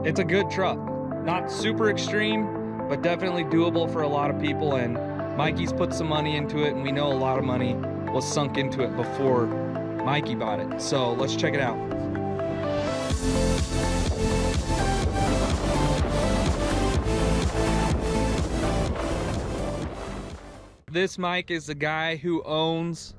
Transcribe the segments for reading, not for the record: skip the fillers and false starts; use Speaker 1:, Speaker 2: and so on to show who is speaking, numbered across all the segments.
Speaker 1: It's a good truck. Not super extreme, but definitely doable for a lot of people, and Mikey's put some money into it, and we know a lot of money was sunk into it before Mikey bought it. So let's check it out. This Mike is the guy who owns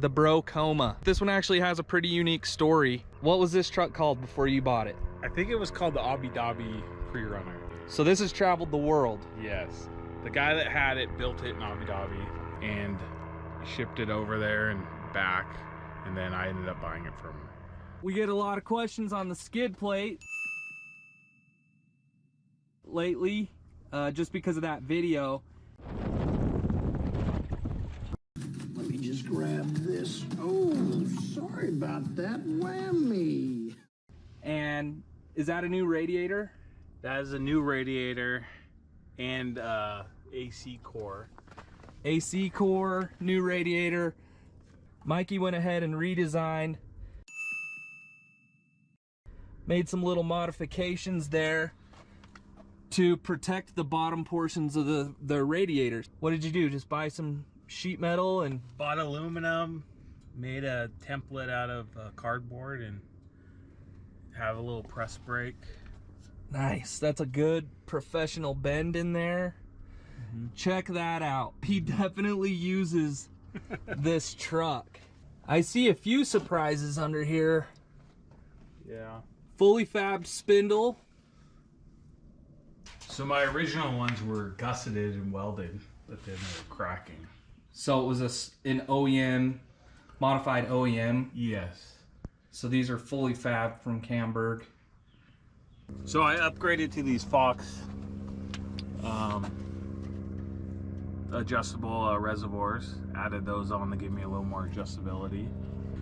Speaker 1: the Brocoma. This one actually has a pretty unique story. What was this truck called before you bought it?
Speaker 2: I think it was called the Abu Dhabi Prerunner.
Speaker 1: So this has traveled the world.
Speaker 2: Yes. The guy that had it built it in Abu Dhabi and shipped it over there and back, and then I ended up buying it from him.
Speaker 1: We get a lot of questions on the skid plate lately, just because of that video.
Speaker 3: Let me just grab this. Oh, sorry about that. Whammy.
Speaker 1: And is that a new radiator?
Speaker 2: That is a new radiator and AC core.
Speaker 1: AC core, new radiator. Mikey went ahead and redesigned. Made some little modifications there to protect the bottom portions of the radiators. What did you do? Just buy some sheet metal and...
Speaker 2: Bought aluminum, made a template out of cardboard, and have a little press brake.
Speaker 1: Nice. That's a good professional bend in there. Check that out. He definitely uses this truck. I see a few surprises under here.
Speaker 2: Yeah.
Speaker 1: Fully fabbed spindle.
Speaker 2: So my original ones were gusseted and welded, but then they were cracking.
Speaker 1: So it was an OEM, modified OEM.
Speaker 2: Yes.
Speaker 1: So these are fully fabbed from Camberg.
Speaker 2: So I upgraded to these Fox adjustable reservoirs. Added those on to give me a little more adjustability.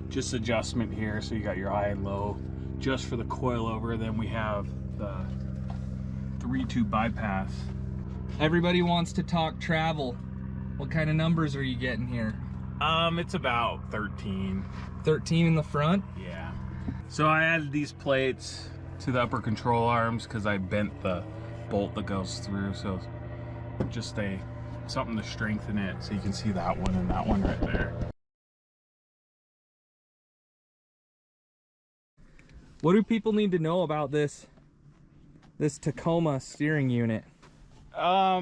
Speaker 2: Just adjustment here, so you got your high and low just for the coilover. Then we have the 3-tube bypass.
Speaker 1: Everybody wants to talk travel. What kind of numbers are you getting here?
Speaker 2: It's about 13.
Speaker 1: 13 in the front?
Speaker 2: Yeah. So I added these plates to the upper control arms because I bent the bolt that goes through, so just something to strengthen it, so you can see that one and that one right there.
Speaker 1: What do people need to know about this Tacoma steering unit?
Speaker 2: I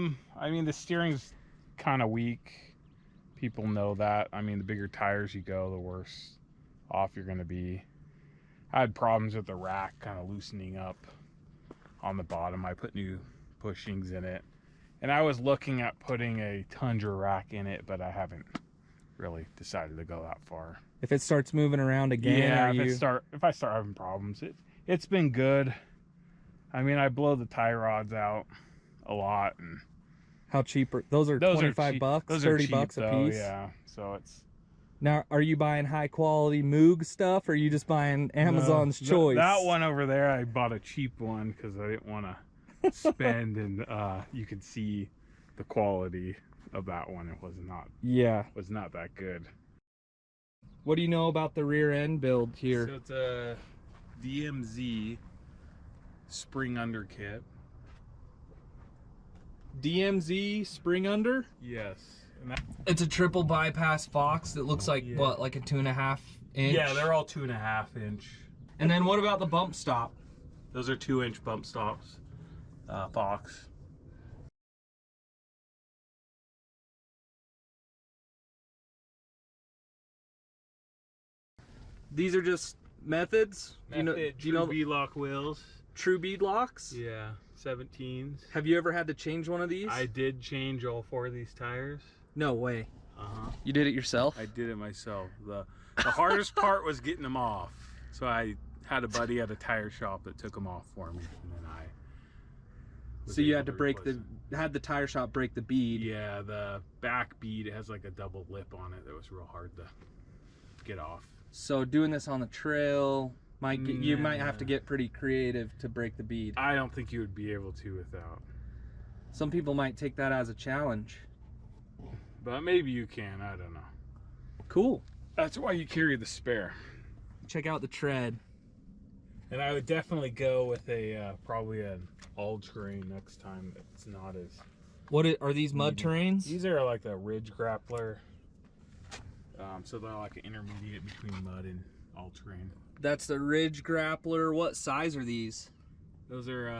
Speaker 2: mean, the steering's kind of weak. People know that. I mean, the bigger tires you go, the worse off you're going to be. I had problems with the rack kind of loosening up on the bottom. I put new bushings in it, and I was looking at putting a Tundra rack in it, but I haven't really decided to go that far.
Speaker 1: If it starts moving around again,
Speaker 2: yeah, if I start having problems, it's been good. I mean, I blow the tie rods out a lot, and
Speaker 1: how cheap are those? Are 25 bucks,
Speaker 2: those
Speaker 1: 30
Speaker 2: are cheap,
Speaker 1: bucks a
Speaker 2: though,
Speaker 1: piece.
Speaker 2: yeah. So it's
Speaker 1: now. Are you buying high quality Moog stuff, or are you just buying Amazon's choice?
Speaker 2: That one over there, I bought a cheap one because I didn't want to spend, and you could see the quality of that one. It was not that good.
Speaker 1: What do you know about the rear end build here?
Speaker 2: So it's a DMZ spring under kit.
Speaker 1: DMZ spring under?
Speaker 2: Yes.
Speaker 1: It's a triple bypass Fox that looks like,
Speaker 2: yeah.
Speaker 1: What, like a 2.5 inch?
Speaker 2: Yeah, they're all 2.5 inch.
Speaker 1: And then what about the bump stop?
Speaker 2: Those are 2-inch bump stops, Fox.
Speaker 1: These are just methods?
Speaker 2: Do you know V-lock wheels?
Speaker 1: True bead locks?
Speaker 2: Yeah, 17s.
Speaker 1: Have you ever had to change one of these?
Speaker 2: I did change all 4 of these tires.
Speaker 1: No way.
Speaker 2: Uh-huh.
Speaker 1: You did it yourself?
Speaker 2: I did it myself. The hardest part was getting them off. So I had a buddy at a tire shop that took them off for me, and then I
Speaker 1: So you had to had the tire shop break the bead.
Speaker 2: Yeah, the back bead has like a double lip on it that was real hard to get off.
Speaker 1: So doing this on the trail, you might have to get pretty creative to break the bead.
Speaker 2: I don't think you would be able to without.
Speaker 1: Some people might take that as a challenge.
Speaker 2: But maybe you can, I don't know.
Speaker 1: Cool.
Speaker 2: That's why you carry the spare.
Speaker 1: Check out the tread.
Speaker 2: And I would definitely go with a probably an all-terrain next time. It's not as.
Speaker 1: What are these mud terrains?
Speaker 2: These are like a ridge grappler. So they're like an intermediate between mud and all-terrain.
Speaker 1: That's the ridge grappler. What size are these?
Speaker 2: Those are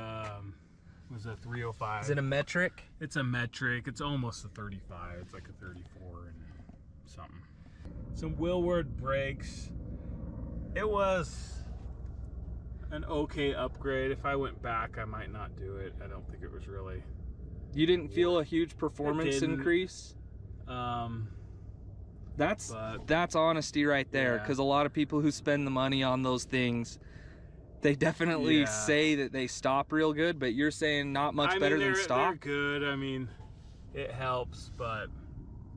Speaker 2: was a 305.
Speaker 1: Is it a metric?
Speaker 2: It's a metric. It's almost a 35. It's like a 34 and something. Some Willward brakes. It was an okay upgrade. If I went back, I might not do it. I don't think it was really.
Speaker 1: You didn't feel a huge performance increase? That's honesty right there, because a lot of people who spend the money on those things, they definitely say that they stop real good, but you're saying not much better than stock?
Speaker 2: They're good. I mean, it helps, but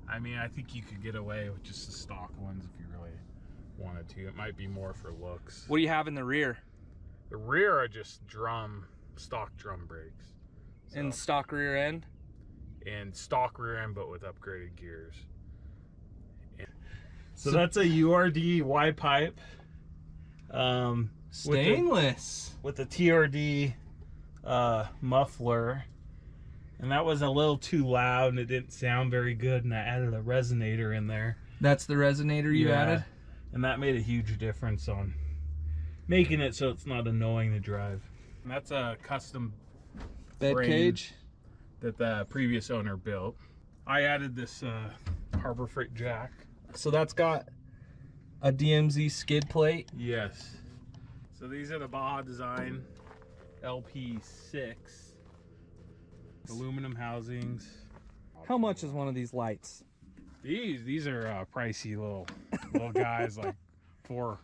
Speaker 2: I mean, I think you could get away with just the stock ones if you really wanted to. It might be more for looks.
Speaker 1: What do you have in the rear?
Speaker 2: The rear are just stock drum brakes. So,
Speaker 1: and stock rear end?
Speaker 2: And stock rear end, but with upgraded gears. So that's a URD Y pipe.
Speaker 1: Stainless.
Speaker 2: With the TRD muffler. And that was a little too loud and it didn't sound very good, and I added a resonator in there.
Speaker 1: That's the resonator you added?
Speaker 2: And that made a huge difference on making it so it's not annoying to drive. And that's a custom
Speaker 1: bed cage
Speaker 2: that the previous owner built. I added this Harbor Freight jack.
Speaker 1: So that's got a DMZ skid plate?
Speaker 2: Yes. So these are the Baja Design LP6 aluminum housings.
Speaker 1: How much is one of these lights?
Speaker 2: These are pricey little guys, like $450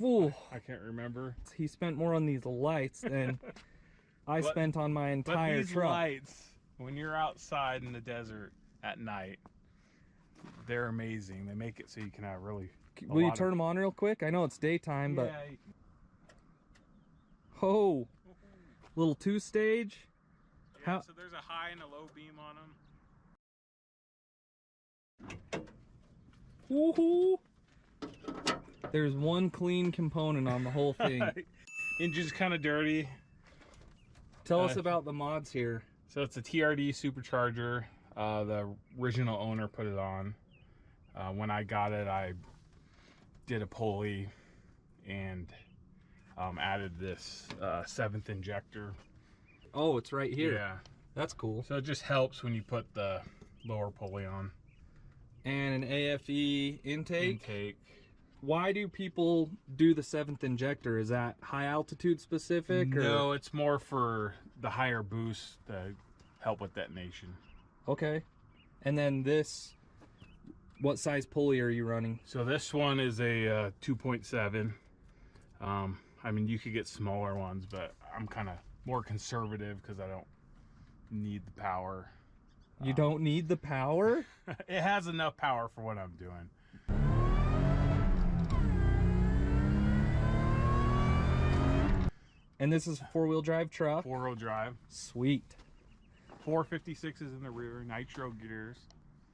Speaker 2: or I can't remember.
Speaker 1: He spent more on these lights than I spent on my entire
Speaker 2: these
Speaker 1: truck.
Speaker 2: Lights, when you're outside in the desert at night, they're amazing. They make it so you can have really.
Speaker 1: Will you turn them on real quick? I know it's daytime, but. Oh, little 2-stage.
Speaker 2: Yeah, so there's a high and a low beam on them.
Speaker 1: Woohoo! There's one clean component on the whole thing.
Speaker 2: Engine's kind of dirty.
Speaker 1: Tell us about the mods here.
Speaker 2: So it's a TRD supercharger. The original owner put it on. When I got it, I did a pulley and added this 7th injector.
Speaker 1: Oh, it's right here.
Speaker 2: Yeah.
Speaker 1: That's cool.
Speaker 2: So it just helps when you put the lower pulley on.
Speaker 1: And an AFE intake. Why do people do the 7th injector? Is that high altitude specific?
Speaker 2: No, it's more for the higher boost to help with detonation.
Speaker 1: Okay. And then this, what size pulley are you running?
Speaker 2: So this one is a 2.7. I mean, you could get smaller ones, but I'm kind of more conservative because I don't need the power.
Speaker 1: You don't need the power?
Speaker 2: It has enough power for what I'm doing.
Speaker 1: And this is a 4-wheel drive truck?
Speaker 2: 4-wheel drive.
Speaker 1: Sweet.
Speaker 2: 456s in the rear, nitro gears.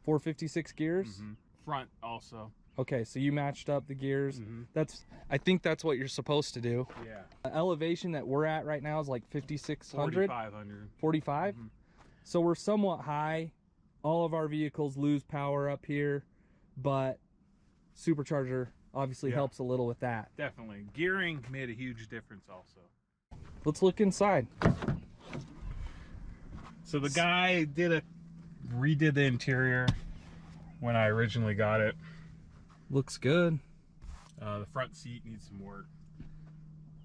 Speaker 1: 456 gears?
Speaker 2: Mm-hmm. Front also.
Speaker 1: Okay, so you matched up the gears. Mm-hmm. I think that's what you're supposed to do.
Speaker 2: Yeah.
Speaker 1: The elevation that we're at right now is like 5,600?
Speaker 2: 4,500.
Speaker 1: 45? Mm-hmm. So we're somewhat high. All of our vehicles lose power up here, but supercharger obviously helps a little with that.
Speaker 2: Definitely. Gearing made a huge difference also.
Speaker 1: Let's look inside.
Speaker 2: So the guy redid the interior when I originally got it.
Speaker 1: Looks good.
Speaker 2: The front seat needs some work.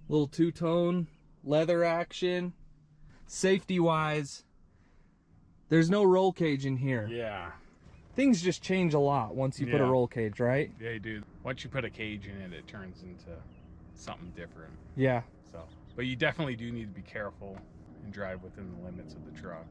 Speaker 1: Little two-tone leather action. Safety wise, there's no roll cage in here.
Speaker 2: Yeah.
Speaker 1: Things just change a lot once you put a roll cage, right?
Speaker 2: Yeah, you do. Once you put a cage in it, it turns into something different.
Speaker 1: Yeah.
Speaker 2: So, but you definitely do need to be careful and drive within the limits of the truck.